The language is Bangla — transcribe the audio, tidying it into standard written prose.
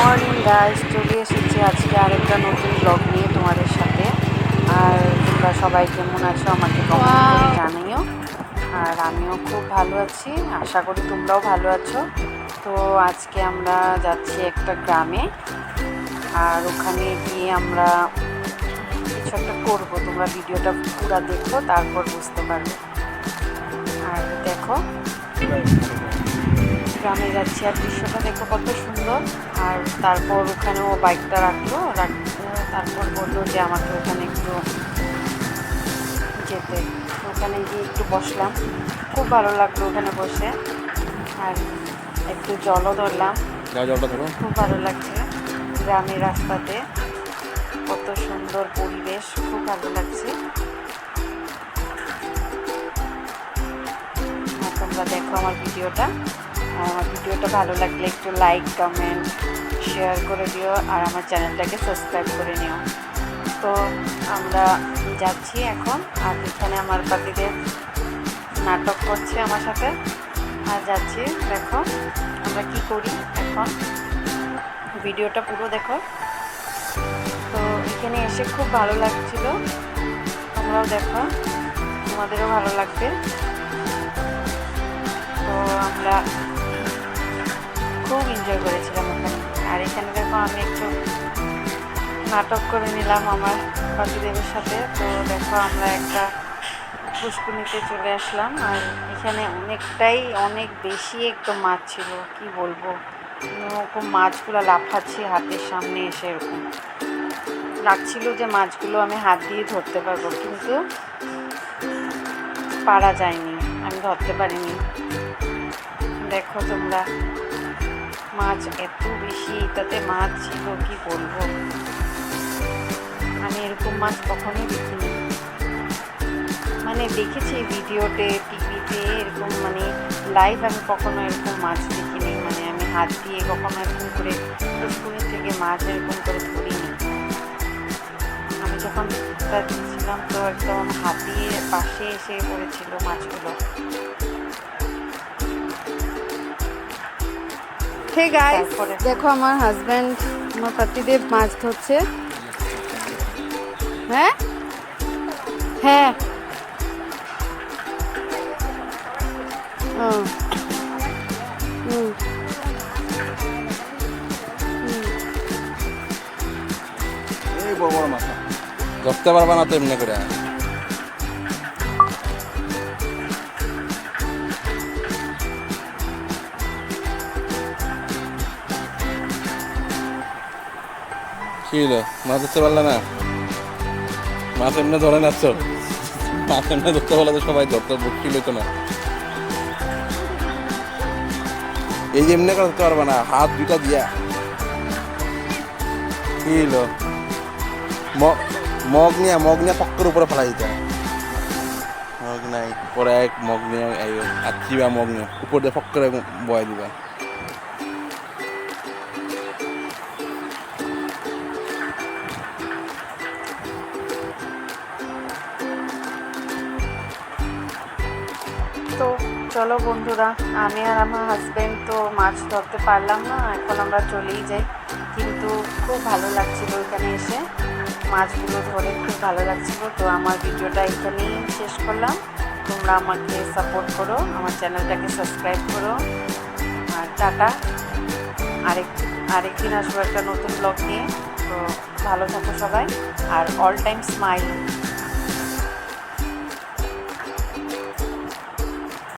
মর্নিং গাইস, চলে এসেছি আজকে আরেকটা নতুন ব্লগ নিয়ে তোমাদের সাথে। আর তোমরা সবাই কেমন আছো আমাকে কমেন্ট করে জানিও। আর আমিও খুব ভালো আছি, আশা করি তোমরাও ভালো আছো। তো আজকে আমরা যাচ্ছি একটা গ্রামে, আর ওখানে গিয়ে আমরা কিছু একটা করবো। তোমরা ভিডিওটা পুরো দেখো, তারপর বুঝতে পারবে। আর দেখো, গ্রামে যাচ্ছি আর দৃশ্যটা দেখো কত সুন্দর। আর তারপর ওখানে ও বাইকটা রাখলো, তারপর বললো যে আমাকে ওখানে একটু যেতে। ওখানে গিয়ে একটু বসলাম, খুব ভালো লাগলো ওখানে বসে। আর একটু জলও ধরলাম, খুব ভালো লাগছে। গ্রামের রাস্তাতে কত সুন্দর পরিবেশ, খুব ভালো লাগছে। তোমরা দেখো আমার ভিডিওটা, আর আমার ভিডিওটা ভালো লাগলে একটু লাইক, কমেন্ট, শেয়ার করে দিও, আর আমার চ্যানেলটাকে সাবস্ক্রাইব করে নিও। তো আমরা যাচ্ছি এখন, আর এখানে আমার পাতিদের নাটক করছে আমার সাথে। আর যাচ্ছি, দেখো আমরা কি করি এখন, ভিডিওটা পুরো দেখো। তো এখানে এসে খুব ভালো লাগছিল, তোমরাও দেখো, তোমাদেরও ভালো লাগবে। তো আমরা খুব এনজয় করেছিলাম ওখানে। আর এখানে দেখো আমি একটু নাটক করে নিলাম আমার পাতিদেবের সাথে। তো দেখো আমরা একটা পুষ্কুনিতে চলে আসলাম, আর এখানে অনেক বেশি একদম মাছ ছিল, কি বলবো। ওরকম মাছগুলো লাফাচ্ছি হাতের সামনে এসে, এরকম লাগছিল যে মাছগুলো আমি হাত দিয়ে ধরতে পারবো, কিন্তু পারা যায়নি, আমি ধরতে পারিনি। দেখো তোমরা, মাছ এত বেশি, তাতে মাছ ছিল কি বলবো। আমি এরকম মাছ কখনোই দেখিনি, মানে দেখেছি ভিডিওতে, টিভিতে, এরকম মানে লাইভ আমি কখনো এরকম মাছ দেখিনি। মানে আমি হাত দিয়ে কখনো এরকম করে পুকুর থেকে মাছ এরকম করে ধরিনি। আমি যখন ছিলাম তো একদম হাত দিয়ে পাশে এসে পড়েছিল মাছগুলো। হে গাইস, দেখো আমার হাজব্যান্ড, আমার পাতিদেব মাছ ধরছে। হ্যাঁ হ্যাঁ, ধরতে পারবা না তো এমনি করে। কি হলো, মাছ ধরতে পারলে না? মাছ এমনি ধরে নাচ্ছ, মাছ এমনি ধরতে পারলে তো সবাই ধরতে বুঝতে হতো না। এই যে এমনি করে ধরতে পারবা না, হাত দুইটা দিয়া। কি হলো, মগ নিয়ে পক্কের উপরে ফেলাই দিতে। মগ নাই, পরে এক মগ নিয়ে আচ্ছিবা, মগ নিয়ে উপর দিয়ে পক্করে বয় দিবা। তো চলো বন্ধুরা, আমি আর আমার হাজব্যান্ড তো মাছ ধরতে পারলাম না, এখন আমরা চলেই যাই। কিন্তু খুব ভালো লাগছিল এখানে এসে, মাছগুলো ধরে খুব ভালো লাগছিল। তো আমার ভিডিওটা এখানেই শেষ করলাম। তোমরা আমাকে সাপোর্ট করো, আমার চ্যানেলটাকে সাবস্ক্রাইব করো। আর টাটা, আরেকদিন আসবো একটা নতুন ব্লগ নিয়ে। তো ভালো থাকো সবাই, আর অল টাইম স্মাইল।